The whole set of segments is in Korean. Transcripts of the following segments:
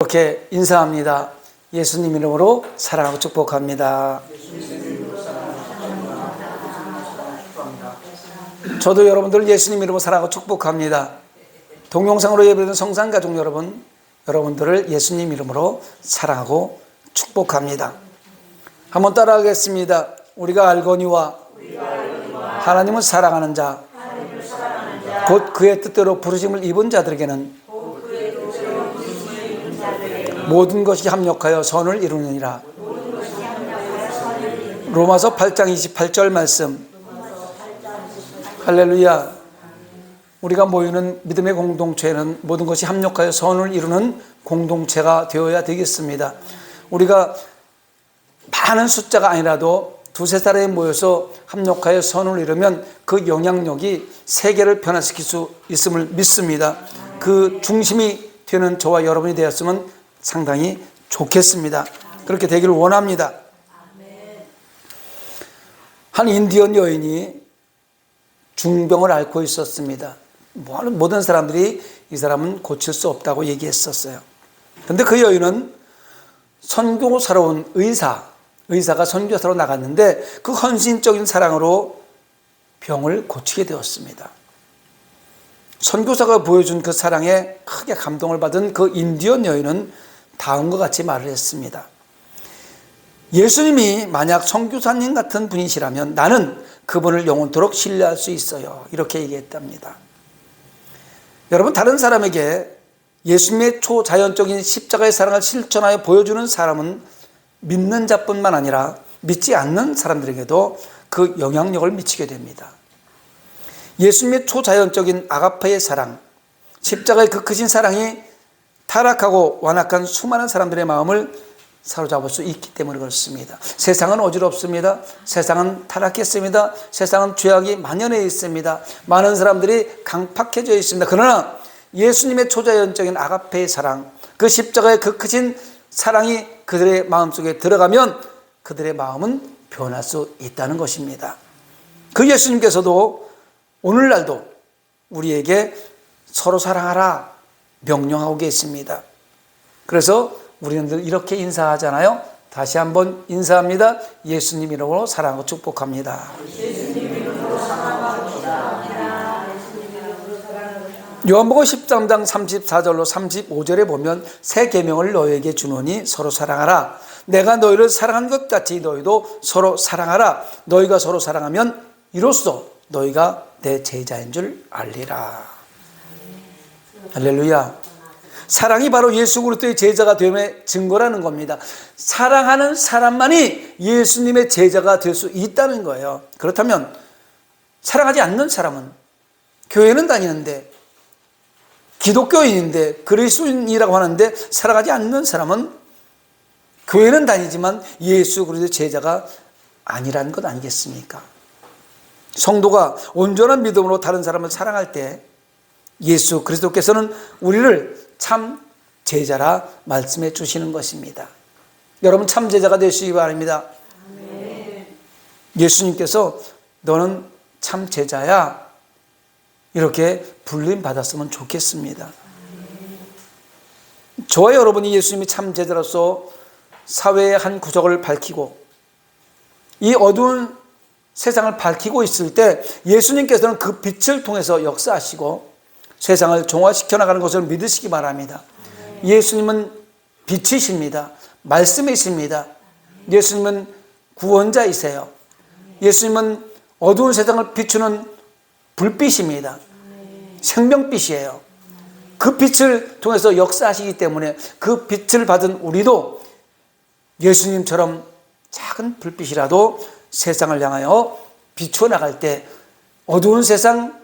이렇게 인사합니다. 예수님 이름으로 사랑하고 축복합니다. 저도 여러분들 예수님 이름으로 사랑하고 축복합니다. 동영상으로 예배드리는 성산가족 여러분들을 예수님 이름으로 사랑하고 축복합니다. 한번 따라하겠습니다. 우리가 알거니와 하나님을 사랑하는 자, 곧 그의 뜻대로 부르심을 입은 자들에게는 모든 것이 합력하여 선을 이루느니라. 로마서 8장 28절 말씀. 할렐루야. 우리가 모이는 믿음의 공동체는 모든 것이 합력하여 선을 이루는 공동체가 되어야 되겠습니다. 우리가 많은 숫자가 아니라도 두세 사람이 모여서 합력하여 선을 이루면 그 영향력이 세계를 변화시킬 수 있음을 믿습니다. 그 중심이 되는 저와 여러분이 되었으면 상당히 좋겠습니다. 그렇게 되기를 원합니다. 한 인디언 여인이 중병을 앓고 있었습니다. 모든 사람들이 이 사람은 고칠 수 없다고 얘기했었어요. 그런데 그 여인은 선교사로 온 의사가 선교사로 나갔는데 그 헌신적인 사랑으로 병을 고치게 되었습니다. 선교사가 보여준 그 사랑에 크게 감동을 받은 그 인디언 여인은 다음과 같이 말을 했습니다. 예수님이 만약 선교사님 같은 분이시라면 나는 그분을 영원토록 신뢰할 수 있어요. 이렇게 얘기했답니다. 여러분, 다른 사람에게 예수님의 초자연적인 십자가의 사랑을 실천하여 보여주는 사람은 믿는 자뿐만 아니라 믿지 않는 사람들에게도 그 영향력을 미치게 됩니다. 예수님의 초자연적인 아가페의 사랑, 십자가의 그 크신 사랑이 타락하고 완악한 수많은 사람들의 마음을 사로잡을 수 있기 때문에 그렇습니다. 세상은 어지럽습니다. 세상은 타락했습니다. 세상은 죄악이 만연해 있습니다. 많은 사람들이 강팍해져 있습니다. 그러나 예수님의 초자연적인 아가페의 사랑, 그 십자가의 그 크신 사랑이 그들의 마음속에 들어가면 그들의 마음은 변할 수 있다는 것입니다. 그 예수님께서도 오늘날도 우리에게 서로 사랑하라 명령하고 계십니다. 그래서 우리는 이렇게 인사하잖아요. 다시 한번 인사합니다. 예수님 이름으로 사랑하고 축복합니다. 요한복음 13장 34절로 35절에 보면 새 계명을 너희에게 주노니 서로 사랑하라. 내가 너희를 사랑한 것 같이 너희도 서로 사랑하라. 너희가 서로 사랑하면 이로써 너희가 내 제자인 줄 알리라. 할렐루야. 사랑이 바로 예수 그리스도의 제자가 됨의 증거라는 겁니다. 사랑하는 사람만이 예수님의 제자가 될 수 있다는 거예요. 그렇다면 사랑하지 않는 사람은 교회는 다니는데 기독교인인데 그리스도인이라고 하는데 사랑하지 않는 사람은 교회는 다니지만 예수 그리스도의 제자가 아니라는 것 아니겠습니까? 성도가 온전한 믿음으로 다른 사람을 사랑할 때 예수 그리스도께서는 우리를 참 제자라 말씀해 주시는 것입니다. 여러분 참 제자가 되시기 바랍니다. 예수님께서 너는 참 제자야 이렇게 불림 받았으면 좋겠습니다. 저와 여러분이 예수님이 참 제자로서 사회의 한 구석을 밝히고 이 어두운 세상을 밝히고 있을 때 예수님께서는 그 빛을 통해서 역사하시고 세상을 종화시켜 나가는 것을 믿으시기 바랍니다. 예수님은 빛이십니다. 말씀이십니다. 예수님은 구원자이세요. 예수님은 어두운 세상을 비추는 불빛입니다. 생명빛이에요. 그 빛을 통해서 역사하시기 때문에 그 빛을 받은 우리도 예수님처럼 작은 불빛이라도 세상을 향하여 비추어 나갈 때 어두운 세상,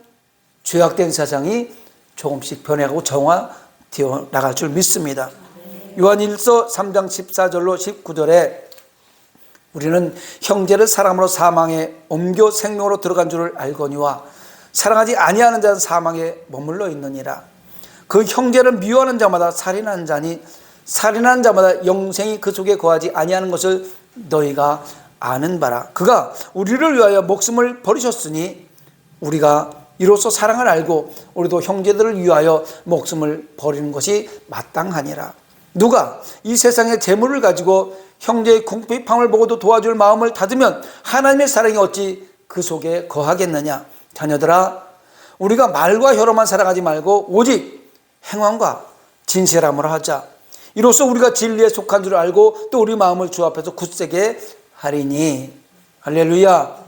죄악된 세상이 조금씩 변해가고 정화되어 나갈 줄 믿습니다. 요한일서 3장 14절로 19절에 우리는 형제를 사랑으로 사망에 옮겨 생명으로 들어간 줄을 알거니와 사랑하지 아니하는 자는 사망에 머물러 있느니라. 그 형제를 미워하는 자마다 살인하는 자니 살인하는 자마다 영생이 그 속에 거하지 아니하는 것을 너희가 아는 바라. 그가 우리를 위하여 목숨을 버리셨으니 우리가 이로써 사랑을 알고 우리도 형제들을 위하여 목숨을 버리는 것이 마땅하니라. 누가 이 세상의 재물을 가지고 형제의 궁핍함을 보고도 도와줄 마음을 닫으면 하나님의 사랑이 어찌 그 속에 거하겠느냐. 자녀들아, 우리가 말과 혀로만 살아가지 말고 오직 행함과 진실함으로 하자. 이로써 우리가 진리에 속한 줄 알고 또 우리 마음을 주 앞에서 굳세게 하리니. 할렐루야.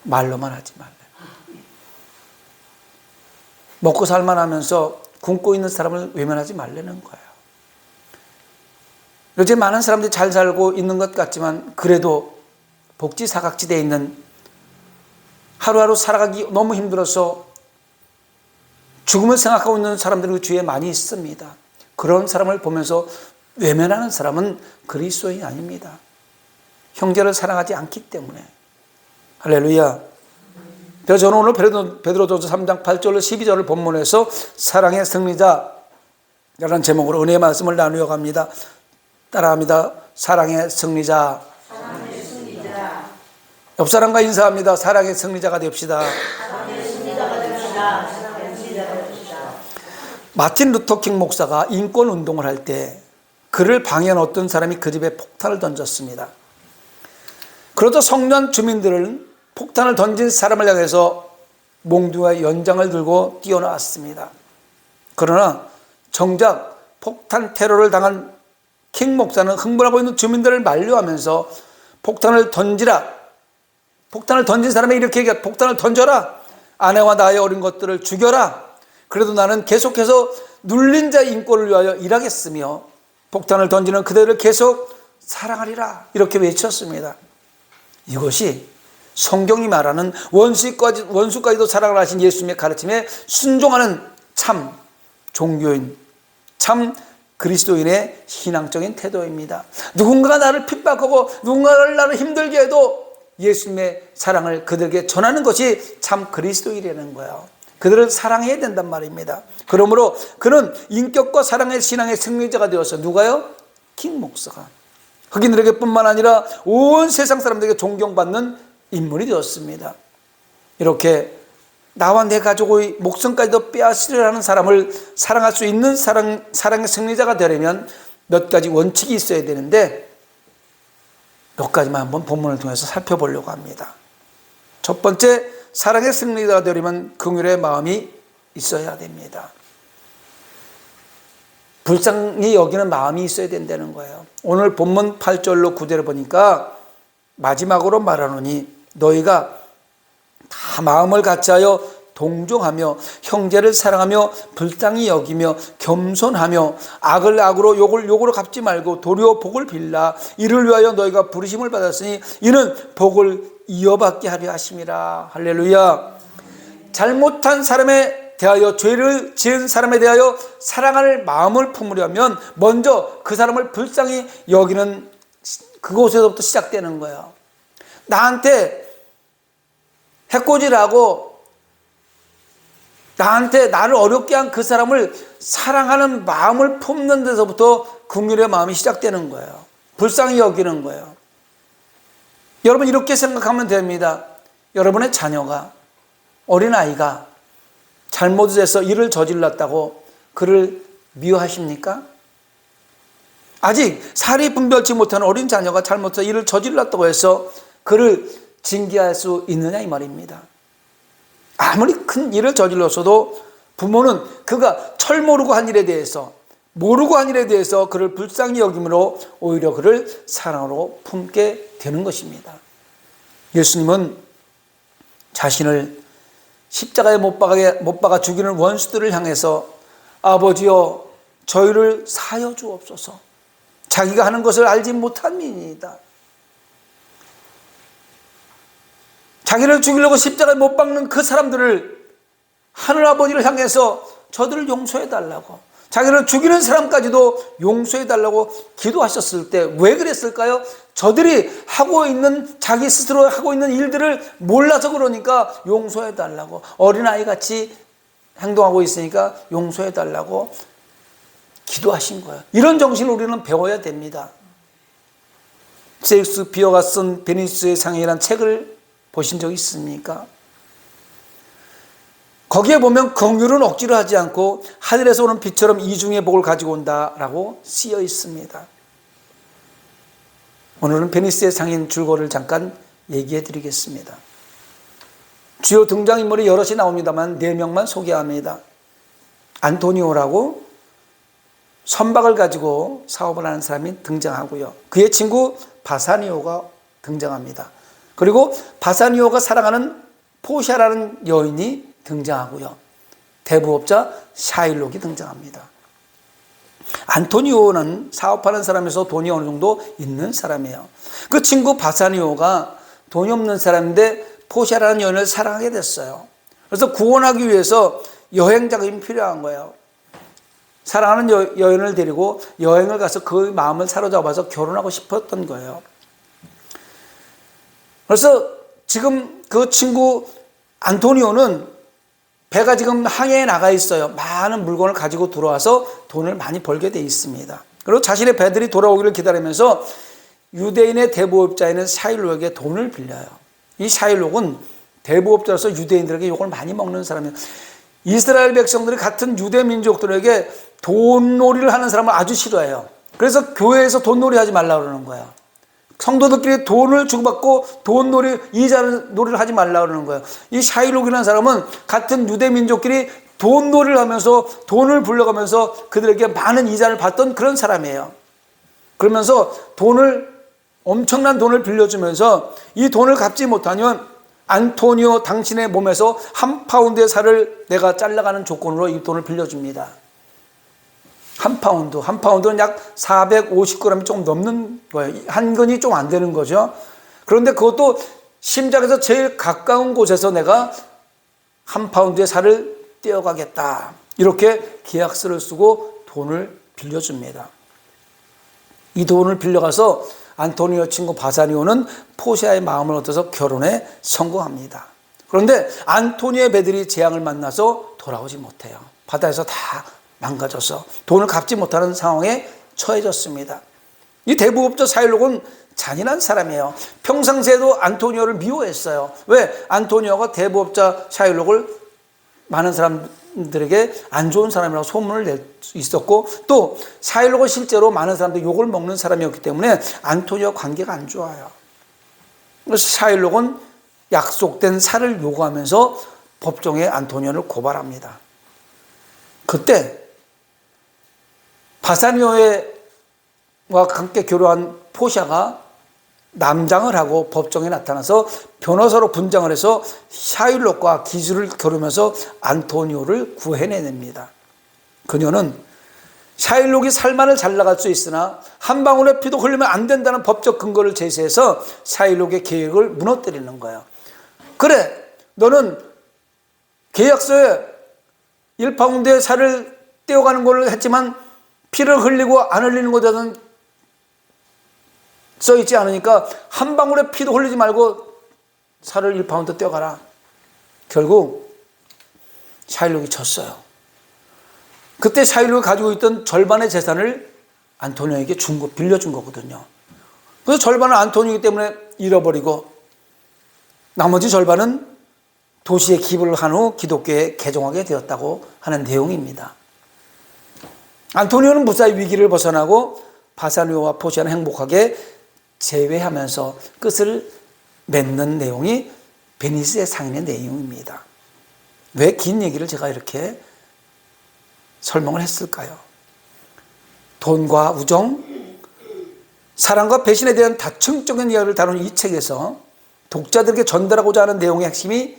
말로만 하지 말래. 먹고 살만하면서 굶고 있는 사람을 외면하지 말라는 거예요. 요즘 많은 사람들이 잘 살고 있는 것 같지만 그래도 복지 사각지대에 있는, 하루하루 살아가기 너무 힘들어서 죽음을 생각하고 있는 사람들이 주위에 많이 있습니다. 그런 사람을 보면서 외면하는 사람은 그리스도인이 아닙니다. 형제를 사랑하지 않기 때문에. 할렐루야. 그래서 저는 오늘 베드로전서 3장 8절로 12절을 본문에서 사랑의 승리자라는 제목으로 은혜의 말씀을 나누어 갑니다. 따라합니다. 사랑의 승리자. 사랑의 승리자. 옆 사람과 인사합니다. 사랑의 승리자가 됩시다. 사랑의 승리자가 됩시다. 사랑의 승리자가 됩시다. 마틴 루터킹 목사가 인권 운동을 할 때 그를 방해한 어떤 사람이 그 집에 폭탄을 던졌습니다. 그러자 성난 주민들은 폭탄을 던진 사람을 향해서 몽둥이와 연장을 들고 뛰어나왔습니다. 그러나 정작 폭탄 테러를 당한 킹 목사는 흥분하고 있는 주민들을 만류하면서 폭탄을 던지라. 폭탄을 던진 사람이 이렇게 얘기해. 폭탄을 던져라. 아내와 나의 어린 것들을 죽여라. 그래도 나는 계속해서 눌린 자의 인권을 위하여 일하겠으며 폭탄을 던지는 그대를 계속 사랑하리라. 이렇게 외쳤습니다. 이것이 성경이 말하는 원수까지도 사랑을 하신 예수님의 가르침에 순종하는 참 종교인, 참 그리스도인의 신앙적인 태도입니다. 누군가가 나를 핍박하고 누군가가 나를 힘들게 해도 예수님의 사랑을 그들에게 전하는 것이 참 그리스도인이라는 거예요. 그들을 사랑해야 된단 말입니다. 그러므로 그는 인격과 사랑의 신앙의 승리자가 되어서, 누가요? 킹 목사가 흑인들에게 뿐만 아니라 온 세상 사람들에게 존경받는 인물이 되었습니다. 이렇게 나와 내 가족의 목숨까지도 빼앗으려 하는 사람을 사랑할 수 있는 사랑의 승리자가 되려면 몇 가지 원칙이 있어야 되는데 몇 가지만 한번 본문을 통해서 살펴보려고 합니다. 첫 번째, 사랑의 승리자가 되려면 긍휼의 마음이 있어야 됩니다. 불쌍히 여기는 마음이 있어야 된다는 거예요. 오늘 본문 8절로 9절을 보니까 마지막으로 말하노니 너희가 다 마음을 같이하여 동정하며 형제를 사랑하며 불쌍히 여기며 겸손하며 악을 악으로 욕을 욕으로 갚지 말고 도리어 복을 빌라. 이를 위하여 너희가 부르심을 받았으니 이는 복을 이어받게 하려 하심이라. 할렐루야. 잘못한 사람에 대하여, 죄를 지은 사람에 대하여 사랑할 마음을 품으려면 먼저 그 사람을 불쌍히 여기는 그곳에서부터 시작되는 거예요. 나한테 해코지라고 나를 어렵게 한 그 사람을 사랑하는 마음을 품는 데서부터 긍휼의 마음이 시작되는 거예요. 불쌍히 여기는 거예요. 여러분, 이렇게 생각하면 됩니다. 여러분의 자녀가, 어린아이가 잘못을 해서 일을 저질렀다고 그를 미워하십니까? 아직 살이 분별치 못하는 어린 자녀가 잘못해서 일을 저질렀다고 해서 그를 징계할 수 있느냐 이 말입니다. 아무리 큰 일을 저질렀어도 부모는 그가 철모르고 한 일에 대해서, 모르고 한 일에 대해서 그를 불쌍히 여김으로 오히려 그를 사랑으로 품게 되는 것입니다. 예수님은 자신을 십자가에 못 박아 죽이는 원수들을 향해서 아버지여 저희를 사하여 주옵소서. 자기가 하는 것을 알지 못한 민이다. 자기를 죽이려고 십자가에 못 박는 그 사람들을, 하늘 아버지를 향해서 저들을 용서해 달라고, 자기를 죽이는 사람까지도 용서해 달라고 기도하셨을 때 왜 그랬을까요? 저들이 하고 있는, 자기 스스로 하고 있는 일들을 몰라서 그러니까 용서해 달라고, 어린아이같이 행동하고 있으니까 용서해 달라고 기도하신 거예요. 이런 정신을 우리는 배워야 됩니다. 셰익스피어가 쓴 베니스의 상해라는 책을 보신 적 있습니까? 거기에 보면 긍휼은 억지로 하지 않고 하늘에서 오는 빛처럼 이중의 복을 가지고 온다라고 쓰여 있습니다. 오늘은 베니스의 상인 줄거리를 잠깐 얘기해 드리겠습니다. 주요 등장인물이 여럿이 나옵니다만 4명만 소개합니다. 안토니오라고 선박을 가지고 사업을 하는 사람이 등장하고요. 그의 친구 바사니오가 등장합니다. 그리고 바사니오가 사랑하는 포샤라는 여인이 등장하고요. 대부업자 샤일록이 등장합니다. 안토니오는 사업하는 사람에서 돈이 어느 정도 있는 사람이에요. 그 친구 바사니오가 돈이 없는 사람인데 포샤라는 여인을 사랑하게 됐어요. 그래서 구원하기 위해서 여행 자금이 필요한 거예요. 사랑하는 여인을 데리고 여행을 가서 그 마음을 사로잡아서 결혼하고 싶었던 거예요. 그래서 지금 그 친구 안토니오는 배가 지금 항해에 나가 있어요. 많은 물건을 가지고 들어와서 돈을 많이 벌게 돼 있습니다. 그리고 자신의 배들이 돌아오기를 기다리면서 유대인의 대부업자인 샤일록에게 돈을 빌려요. 이 샤일록은 대부업자로서 유대인들에게 욕을 많이 먹는 사람이에요. 이스라엘 백성들이 같은 유대 민족들에게 돈놀이를 하는 사람을 아주 싫어해요. 그래서 교회에서 돈놀이 하지 말라고 그러는 거예요. 성도들끼리 돈을 주고받고 돈놀이, 이자놀이를 하지 말라고 그러는 거예요. 이 샤일록이라는 사람은 같은 유대 민족끼리 돈놀이를 하면서 돈을 불려가면서 그들에게 많은 이자를 받던 그런 사람이에요. 그러면서 엄청난 돈을 빌려주면서 이 돈을 갚지 못하면 안토니오 당신의 몸에서 1파운드의 살을 내가 잘라가는 조건으로 이 돈을 빌려줍니다. 1파운드는 약 450g이 조금 넘는 거예요. 한 근이 좀 안 되는 거죠. 그런데 그것도 심장에서 제일 가까운 곳에서 내가 1파운드의 살을 떼어가겠다. 이렇게 계약서를 쓰고 돈을 빌려줍니다. 이 돈을 빌려가서 안토니오 친구 바사니오는 포샤의 마음을 얻어서 결혼에 성공합니다. 그런데 안토니오의 배들이 재앙을 만나서 돌아오지 못해요. 바다에서 다 망가져서 돈을 갚지 못하는 상황에 처해졌습니다. 이 대부업자 샤일록은 잔인한 사람이에요. 평상시에도 안토니오를 미워했어요. 왜? 안토니오가 대부업자 샤일록을 많은 사람들에게 안 좋은 사람이라고 소문을 낼 수 있었고, 또 샤일록은 실제로 많은 사람들이 욕을 먹는 사람이었기 때문에 안토니오와 관계가 안 좋아요. 그래서 샤일록은 약속된 살을 요구하면서 법정에 안토니오를 고발합니다. 그때 바사니오와 함께 결혼한 포샤가 남장을 하고 법정에 나타나서 변호사로 분장을 해서 샤일록과 기술을 겨루면서 안토니오를 구해내냅니다. 그녀는 샤일록이 살만을 잘 나갈 수 있으나 한 방울의 피도 흘리면 안 된다는 법적 근거를 제시해서 샤일록의 계획을 무너뜨리는 거예요. 그래, 너는 계약서에 1파운드의 살을 떼어가는 걸 했지만 피를 흘리고 안 흘리는 것에는 써있지 않으니까 한 방울의 피도 흘리지 말고 살을 1파운드 떼어가라. 결국 샤일록이 졌어요. 그때 샤일록이 가지고 있던 절반의 재산을 안토니오에게 빌려준 거거든요. 그래서 절반은 안토니오이기 때문에 잃어버리고 나머지 절반은 도시에 기부를 한 후 기독교에 개종하게 되었다고 하는 내용입니다. 안토니오는 무사히 위기를 벗어나고 바사니오와 포샤는 행복하게 재회하면서 끝을 맺는 내용이 베니스의 상인의 내용입니다. 왜 긴 얘기를 제가 이렇게 설명을 했을까요? 돈과 우정, 사랑과 배신에 대한 다층적인 이야기를 다룬 이 책에서 독자들에게 전달하고자 하는 내용의 핵심이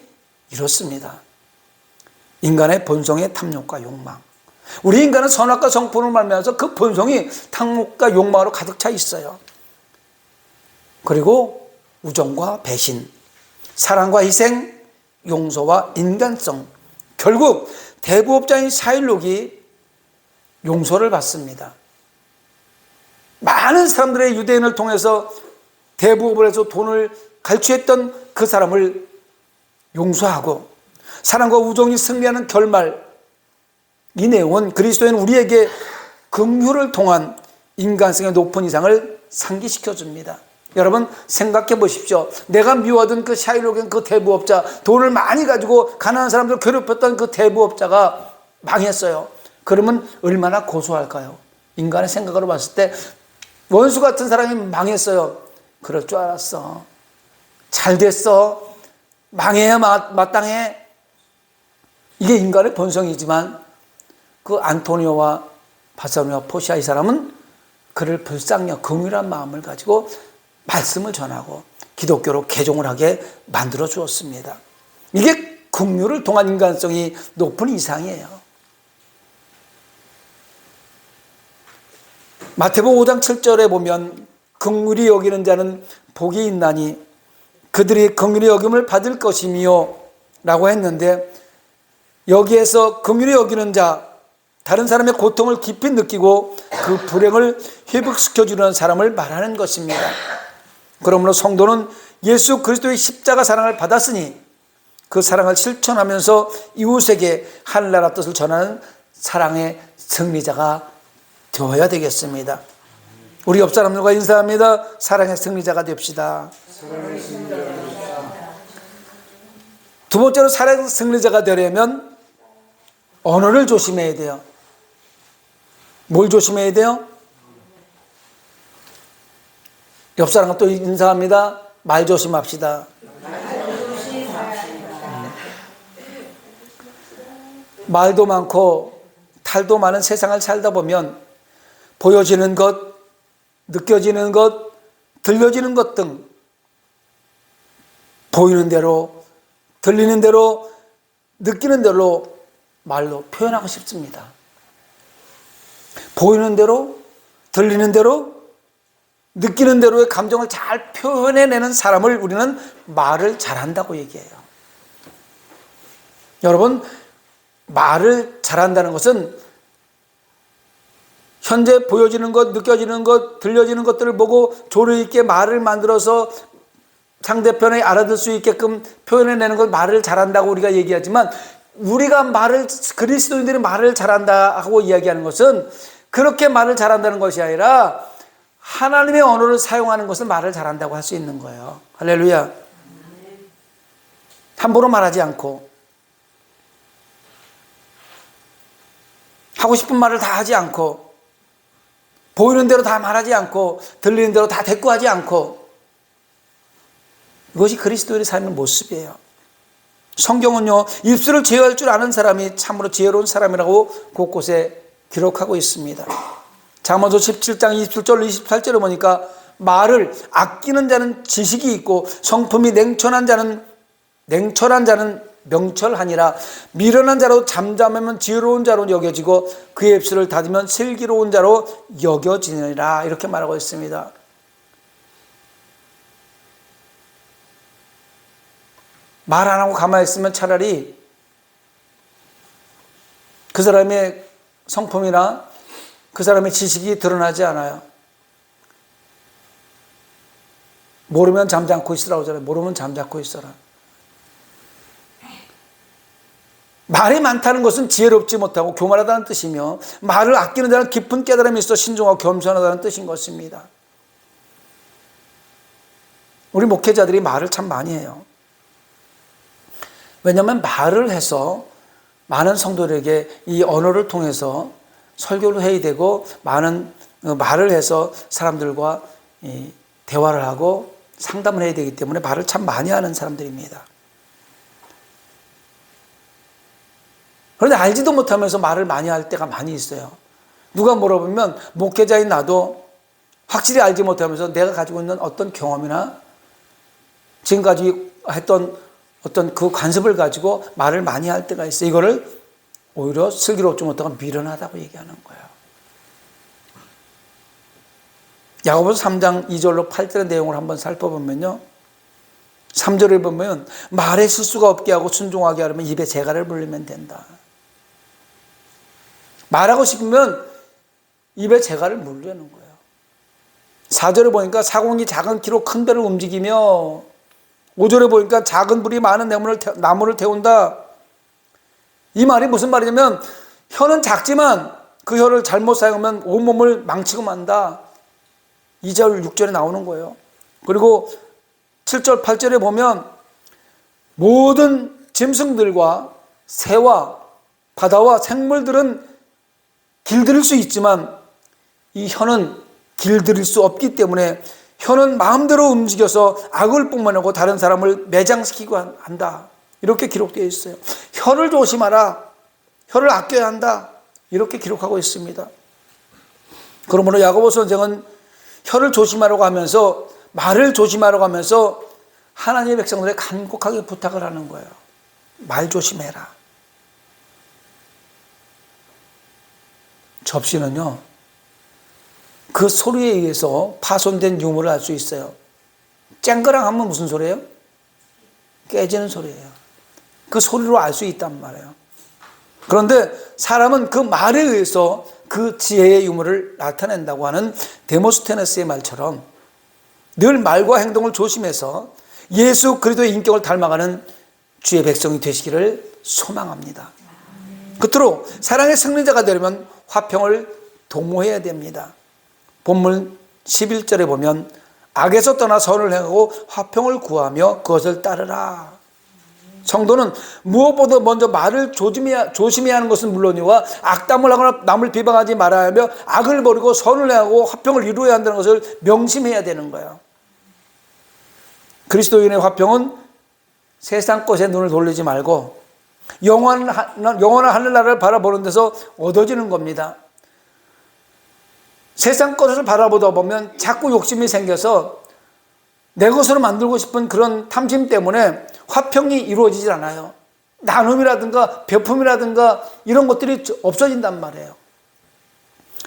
이렇습니다. 인간의 본성의 탐욕과 욕망. 우리 인간은 선악과 성품을 말미암아서 그 본성이 탐욕과 욕망으로 가득 차 있어요. 그리고 우정과 배신, 사랑과 희생, 용서와 인간성. 결국 대부업자인 샤일록이 용서를 받습니다. 많은 사람들의 유대인을 통해서 대부업을 해서 돈을 갈취했던 그 사람을 용서하고 사랑과 우정이 승리하는 결말, 이 내용은 그리스도인 우리에게 긍휼을 통한 인간성의 높은 이상을 상기시켜 줍니다. 여러분 생각해 보십시오. 내가 미워하던 그 샤일록의 그 대부업자, 돈을 많이 가지고 가난한 사람들 괴롭혔던 그 대부업자가 망했어요. 그러면 얼마나 고소할까요? 인간의 생각으로 봤을 때 원수 같은 사람이 망했어요. 그럴 줄 알았어. 잘 됐어. 망해야 마땅해. 이게 인간의 본성이지만 그 안토니오와 바사로니와 포시아 이 사람은 그를 불쌍히 긍휼한 마음을 가지고 말씀을 전하고 기독교로 개종을 하게 만들어 주었습니다. 이게 긍휼을 통한 인간성이 높은 이상이에요. 마태복음 5장 7절에 보면 긍휼히 여기는 자는 복이 있나니 그들이 긍휼히 여김을 받을 것이며 라고 했는데, 여기에서 긍휼히 여기는 자, 다른 사람의 고통을 깊이 느끼고 그 불행을 회복시켜주는 사람을 말하는 것입니다. 그러므로 성도는 예수 그리스도의 십자가 사랑을 받았으니 그 사랑을 실천하면서 이웃에게 하늘나라 뜻을 전하는 사랑의 승리자가 되어야 되겠습니다. 우리 옆 사람들과 인사합니다. 사랑의 승리자가 됩시다. 두 번째로 사랑의 승리자가 되려면 언어를 조심해야 돼요. 뭘 조심해야 돼요? 옆 사람과 또 인사합니다. 말 조심합시다. 말도 많고 탈도 많은 세상을 살다 보면 보여지는 것, 느껴지는 것, 들려지는 것 등 보이는 대로, 들리는 대로, 느끼는 대로 말로 표현하고 싶습니다. 보이는 대로, 들리는 대로, 느끼는 대로의 감정을 잘 표현해내는 사람을 우리는 말을 잘한다고 얘기해요. 여러분, 말을 잘한다는 것은 현재 보여지는 것, 느껴지는 것, 들려지는 것들을 보고 조리 있게 말을 만들어서 상대편이 알아들 수 있게끔 표현해내는 것, 말을 잘한다고 우리가 얘기하지만, 우리가 말을, 그리스도인들이 말을 잘한다 하고 이야기하는 것은 그렇게 말을 잘한다는 것이 아니라 하나님의 언어를 사용하는 것을 말을 잘한다고 할 수 있는 거예요. 할렐루야. 함부로 말하지 않고, 하고 싶은 말을 다 하지 않고, 보이는 대로 다 말하지 않고, 들리는 대로 다 대꾸하지 않고, 이것이 그리스도인의 삶의 모습이에요. 성경은요, 입술을 제어할 줄 아는 사람이 참으로 지혜로운 사람이라고 곳곳에 기록하고 있습니다. 잠언서 17장 27절 28절에 보니까 말을 아끼는 자는 지식이 있고 성품이 냉철한 자는 명철하니라. 미련한 자로 잠잠하면 지혜로운 자로 여겨지고 그의 입술을 닫으면 슬기로운 자로 여겨지느니라. 이렇게 말하고 있습니다. 말 안 하고 가만히 있으면 차라리 그 사람의 성품이나 그 사람의 지식이 드러나지 않아요. 모르면 잠잠고 있으라고 하잖아요. 모르면 잠잠고 있어라. 말이 많다는 것은 지혜롭지 못하고 교만하다는 뜻이며, 말을 아끼는 자는 깊은 깨달음이 있어 신중하고 겸손하다는 뜻인 것입니다. 우리 목회자들이 말을 참 많이 해요. 왜냐하면 말을 해서 많은 성도들에게 이 언어를 통해서 설교를 해야 되고, 많은 말을 해서 사람들과 대화를 하고 상담을 해야 되기 때문에 말을 참 많이 하는 사람들입니다. 그런데 알지도 못하면서 말을 많이 할 때가 많이 있어요. 누가 물어보면 목회자인 나도 확실히 알지 못하면서 내가 가지고 있는 어떤 경험이나 지금까지 했던 어떤 그 관습을 가지고 말을 많이 할 때가 있어요. 이거를 오히려 슬기롭지 못하고 미련하다고 얘기하는 거예요. 야고보서 3장 2절로 8절의 내용을 한번 살펴보면요, 3절에 보면 말에 실수가 없게 하고 순종하게 하려면 입에 재갈을 물리면 된다. 말하고 싶으면 입에 재갈을 물려는 거예요. 4절에 보니까 사공이 작은 키로 큰 배를 움직이며, 5절에 보니까 작은 불이 많은 나무를 태운다. 이 말이 무슨 말이냐면, 혀는 작지만 그 혀를 잘못 사용하면 온몸을 망치고 만다. 2절, 6절에 나오는 거예요. 그리고 7절 8절에 보면 모든 짐승들과 새와 바다와 생물들은 길들일 수 있지만 이 혀는 길들일 수 없기 때문에 혀는 마음대로 움직여서 악을 뿜어내고 다른 사람을 매장시키고 한다. 이렇게 기록되어 있어요. 혀를 조심하라. 혀를 아껴야 한다. 이렇게 기록하고 있습니다. 그러므로 야고보 선생은 혀를 조심하라고 하면서, 말을 조심하라고 하면서 하나님의 백성들에 간곡하게 부탁을 하는 거예요. 말 조심해라. 접시는요, 그 소리에 의해서 파손된 유물을 알 수 있어요. 쨍그랑 하면 무슨 소리예요? 깨지는 소리예요. 그 소리로 알 수 있단 말이에요. 그런데 사람은 그 말에 의해서 그 지혜의 유물을 나타낸다고 하는 데모스테네스의 말처럼 늘 말과 행동을 조심해서 예수 그리스도의 인격을 닮아가는 주의 백성이 되시기를 소망합니다. 끝으로 사랑의 승리자가 되려면 화평을 도모해야 됩니다. 본문 11절에 보면 악에서 떠나 선을 행하고 화평을 구하며 그것을 따르라. 성도는 무엇보다 먼저 말을 조심해야 하는 것은 물론이와 악담을 하거나 남을 비방하지 말아야 하며 악을 버리고 선을 행하고 화평을 이루어야 한다는 것을 명심해야 되는 거예요. 그리스도인의 화평은 세상 것에 눈을 돌리지 말고 영원한 하늘나라를 바라보는 데서 얻어지는 겁니다. 세상 것을 바라보다 보면 자꾸 욕심이 생겨서 내 것으로 만들고 싶은 그런 탐심 때문에 화평이 이루어지질 않아요. 나눔이라든가 베품이라든가 이런 것들이 없어진단 말이에요.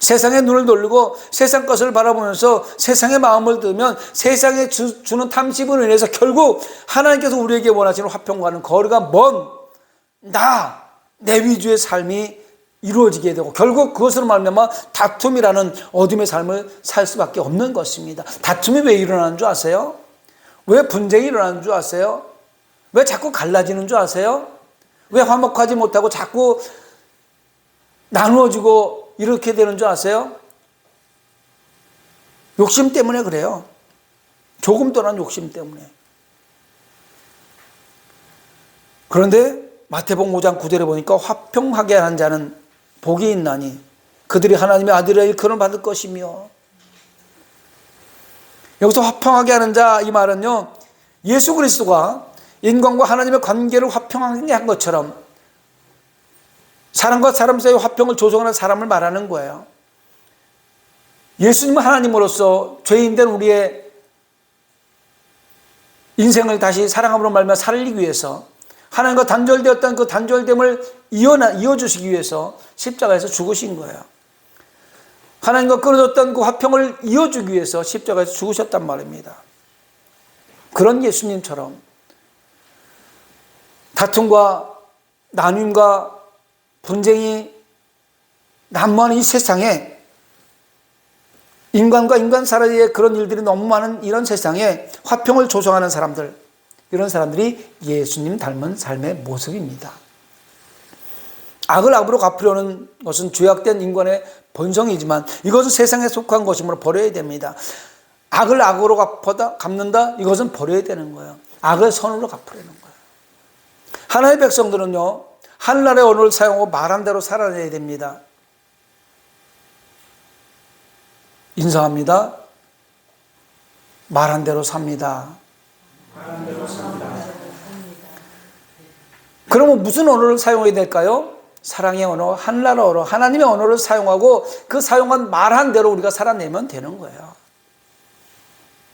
세상에 눈을 돌리고 세상 것을 바라보면서 세상의 마음을 들면 세상에 주는 탐심으로 인해서 결국 하나님께서 우리에게 원하시는 화평과는 거리가 먼 내 위주의 삶이 이루어지게 되고 결국 그것으로 말미암아 다툼이라는 어둠의 삶을 살 수밖에 없는 것입니다. 다툼이 왜 일어나는 줄 아세요? 왜 분쟁이 일어나는 줄 아세요? 왜 자꾸 갈라지는 줄 아세요? 왜 화목하지 못하고 자꾸 나누어지고 이렇게 되는 줄 아세요? 욕심 때문에 그래요. 조금 떠난 욕심 때문에. 그런데 마태복음 5장 9절에 보니까 화평하게 하는 자는 복이 있나니 그들이 하나님의 아들의 일컬음을 받을 것이며, 여기서 화평하게 하는 자, 이 말은요, 예수 그리스도가 인간과 하나님의 관계를 화평하게 한 것처럼 사람과 사람 사이의 화평을 조성하는 사람을 말하는 거예요. 예수님은 하나님으로서 죄인된 우리의 인생을 다시 사랑함으로 말미암아 살리기 위해서 하나님과 단절되었던 그 단절됨을 이어주시기 위해서 십자가에서 죽으신 거예요. 하나님과 끊어졌던 그 화평을 이어주기 위해서 십자가에서 죽으셨단 말입니다. 그런 예수님처럼 다툼과 나눔과 분쟁이 난무하는 이 세상에, 인간과 인간 사이의 그런 일들이 너무 많은 이런 세상에 화평을 조성하는 사람들, 이런 사람들이 예수님 닮은 삶의 모습입니다. 악을 악으로 갚으려는 것은 죄악된 인간의 본성이지만 이것은 세상에 속한 것이므로 버려야 됩니다. 악을 악으로 갚는다? 이것은 버려야 되는 거예요. 악을 선으로 갚으려는 거예요. 하나님의 백성들은요, 하늘나라의 언어를 사용하고 말한 대로 살아내야 됩니다. 인사합니다. 말한 대로 삽니다. 그러면 무슨 언어를 사용해야 될까요? 사랑의 언어, 하늘나라 언어, 하나님의 언어를 사용하고 그 사용한 말한 대로 우리가 살아내면 되는 거예요.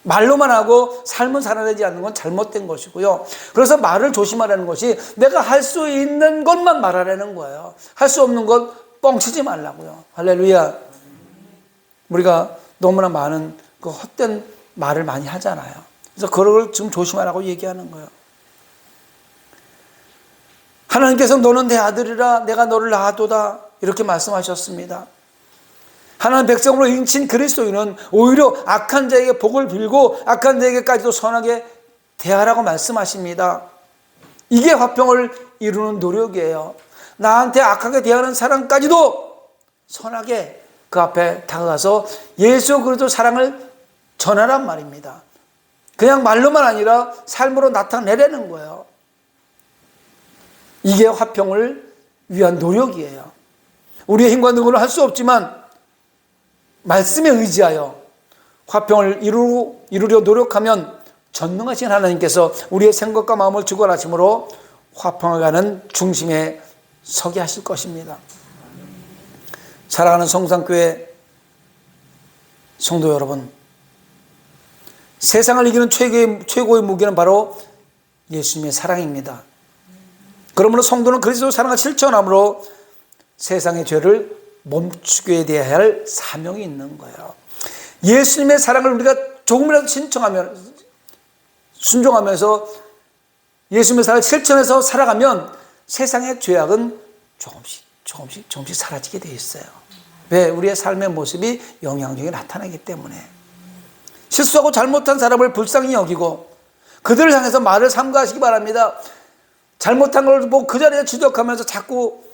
말로만 하고 삶을 살아내지 않는 건 잘못된 것이고요. 그래서 말을 조심하라는 것이 내가 할 수 있는 것만 말하라는 거예요. 할 수 없는 것 뻥치지 말라고요. 할렐루야. 우리가 너무나 많은 그 헛된 말을 많이 하잖아요. 그래서 그걸 좀 조심하라고 얘기하는 거예요. 하나님께서 너는 내 아들이라 내가 너를 낳았도다 이렇게 말씀하셨습니다. 하나님 백성으로 인친 그리스도인은 오히려 악한 자에게 복을 빌고 악한 자에게까지도 선하게 대하라고 말씀하십니다. 이게 화평을 이루는 노력이에요. 나한테 악하게 대하는 사람까지도 선하게 그 앞에 다가가서 예수 그리스도 사랑을 전하란 말입니다. 그냥 말로만 아니라 삶으로 나타내려는 거예요. 이게 화평을 위한 노력이에요. 우리의 힘과 능력으로 할 수 없지만 말씀에 의지하여 화평을 이루려 노력하면 전능하신 하나님께서 우리의 생각과 마음을 주관하심으로 화평을 가는 중심에 서게 하실 것입니다. 사랑하는 성산교회 성도 여러분, 세상을 이기는 최고의 무기는 바로 예수님의 사랑입니다. 그러므로 성도는 그리스도 사랑을 실천함으로 세상의 죄를 멈추게 돼야 할 사명이 있는 거예요. 예수님의 사랑을 우리가 조금이라도 순종하면서 예수님의 사랑을 실천해서 살아가면 세상의 죄악은 조금씩 사라지게 되어 있어요. 왜? 우리의 삶의 모습이 영향력이 나타나기 때문에. 실수하고 잘못한 사람을 불쌍히 여기고 그들을 향해서 말을 삼가하시기 바랍니다. 잘못한 걸 보고 그 자리에 지적하면서 자꾸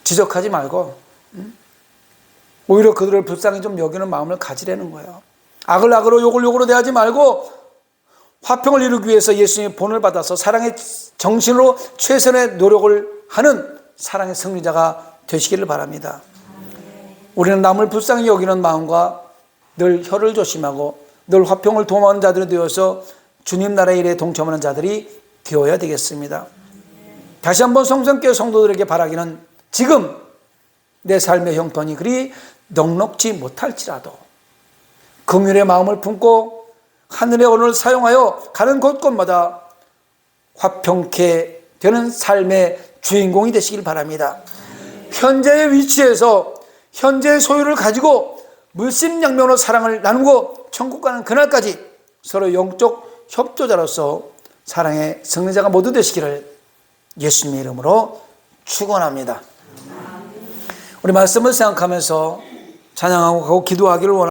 지적하지 말고 오히려 그들을 불쌍히 좀 여기는 마음을 가지라는 거예요. 악을 악으로 욕을 욕으로 대하지 말고 화평을 이루기 위해서 예수님의 본을 받아서 사랑의 정신으로 최선의 노력을 하는 사랑의 승리자가 되시기를 바랍니다. 우리는 남을 불쌍히 여기는 마음과 늘 혀를 조심하고 늘 화평을 도모하는 자들이 되어서 주님 나라의 일에 동참하는 자들이 되어야 되겠습니다. 다시 한번 성산교회 성도들에게 바라기는 지금 내 삶의 형편이 그리 넉넉지 못할지라도 긍휼의 마음을 품고 하늘의 언어를 사용하여 가는 곳곳마다 화평케 되는 삶의 주인공이 되시길 바랍니다. 현재의 위치에서 현재의 소유를 가지고 물심양면으로 사랑을 나누고 천국 가는 그날까지 서로 영적 협조자로서 사랑의 승리자가 모두 되시기를 예수님의 이름으로 축원합니다. 우리 말씀을 생각하면서 찬양하고 기도하기를 원합니다.